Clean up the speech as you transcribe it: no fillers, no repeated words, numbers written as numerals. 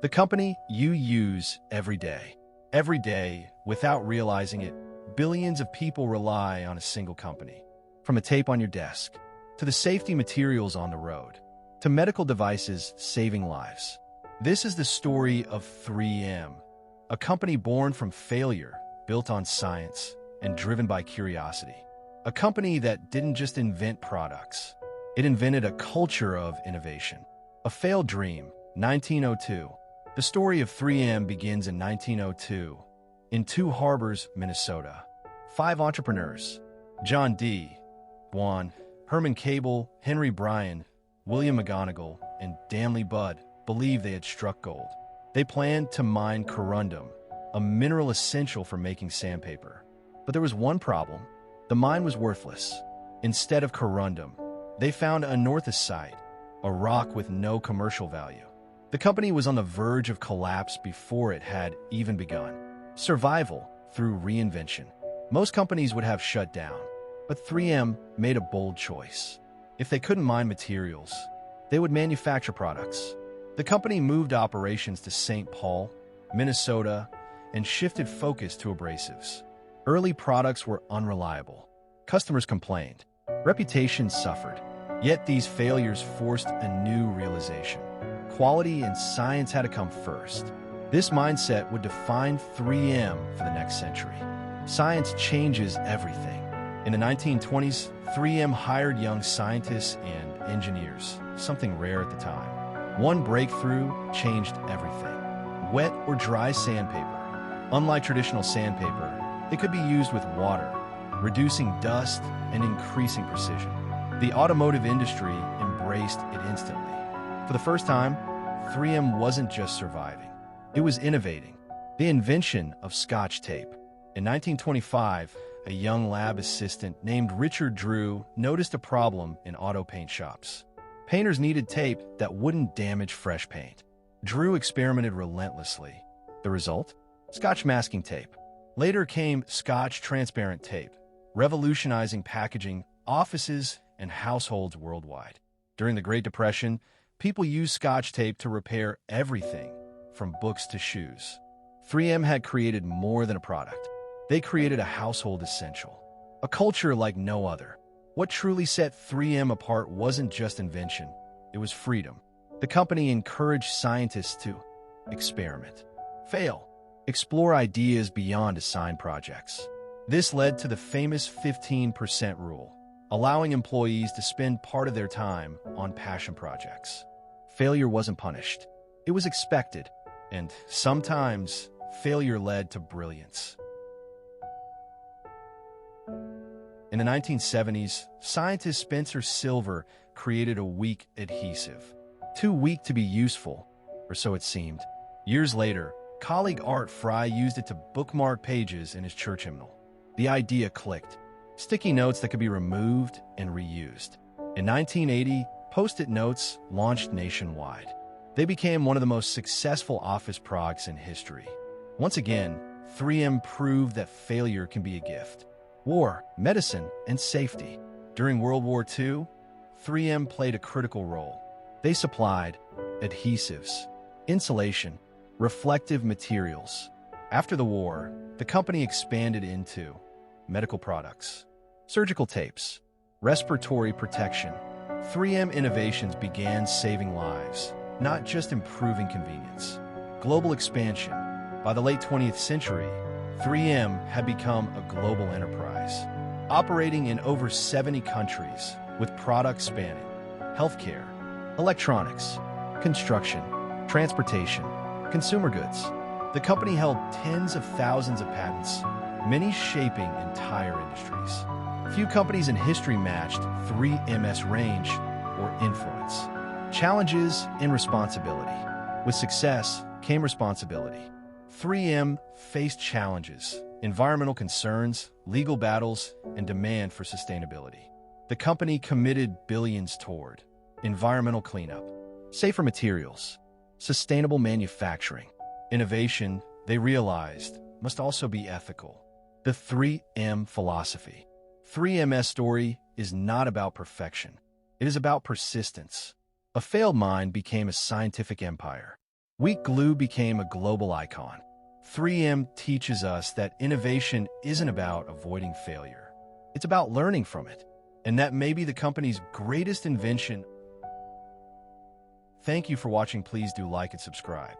The company you use every day. Every day, without realizing it, billions of people rely on a single company. From a tape on your desk, to the safety materials on the road, to medical devices saving lives. This is the story of 3M, a company born from failure, built on science, and driven by curiosity. A company that didn't just invent products, it invented a culture of innovation. A failed dream, 1902. The story of 3M begins in 1902, in Two Harbors, Minnesota. 5 entrepreneurs, John D. Wan, Herman Cable, Henry Bryan, William McGonigal, and Danley Budd, believed they had struck gold. They planned to mine corundum, a mineral essential for making sandpaper. But there was one problem. The mine was worthless. Instead of corundum, they found anorthosite, a rock with no commercial value. The company was on the verge of collapse before it had even begun. Survival through reinvention. Most companies would have shut down, but 3M made a bold choice. If they couldn't mine materials, they would manufacture products. The company moved operations to St. Paul, Minnesota, and shifted focus to abrasives. Early products were unreliable. Customers complained. Reputation suffered. Yet these failures forced a new realization. Quality and science had to come first. This mindset would define 3M for the next century. Science changes everything. In the 1920s, 3M hired young scientists and engineers, something rare at the time. One breakthrough changed everything. Wet or dry sandpaper. Unlike traditional sandpaper, it could be used with water, reducing dust and increasing precision. The automotive industry embraced it instantly. For the first time, 3M wasn't just surviving. It was innovating. The invention of Scotch tape. In 1925, a young lab assistant named Richard Drew noticed a problem in auto paint shops. Painters needed tape that wouldn't damage fresh paint. Drew experimented relentlessly. The result? Scotch masking tape. Later came Scotch transparent tape, revolutionizing packaging, offices, and households worldwide. During the Great Depression, people used Scotch tape to repair everything, from books to shoes. 3M had created more than a product. They created a household essential, a culture like no other. What truly set 3M apart wasn't just invention, it was freedom. The company encouraged scientists to experiment, fail, explore ideas beyond assigned projects. This led to the famous 15% rule, allowing employees to spend part of their time on passion projects. Failure wasn't punished. It was expected, and sometimes failure led to brilliance. In the 1970s, scientist Spencer Silver created a weak adhesive. Too weak to be useful, or so it seemed. Years later, colleague Art Fry used it to bookmark pages in his church hymnal. The idea clicked. Sticky notes that could be removed and reused. In 1980, Post-it notes launched nationwide. They became one of the most successful office products in history. Once again, 3M proved that failure can be a gift. War, medicine, and safety. During World War II, 3M played a critical role. They supplied adhesives, insulation, reflective materials. After the war, the company expanded into medical products, surgical tapes, respiratory protection. 3M innovations began saving lives, not just improving convenience. Global expansion. By the late 20th century, 3M had become a global enterprise, operating in over 70 countries with products spanning healthcare, electronics, construction, transportation, consumer goods. The company held tens of thousands of patents, many shaping entire industries. Few companies in history matched 3M's range or influence. Challenges and responsibility. With success came responsibility. 3M faced challenges, environmental concerns, legal battles, and demand for sustainability. The company committed billions toward environmental cleanup, safer materials, sustainable manufacturing. Innovation, they realized, must also be ethical. The 3M philosophy. 3M's story is not about perfection. It is about persistence. A failed mine became a scientific empire. Wheat glue became a global icon. 3M teaches us that innovation isn't about avoiding failure. It's about learning from it. And that may be the company's greatest invention. Thank you for watching. Please do like and subscribe.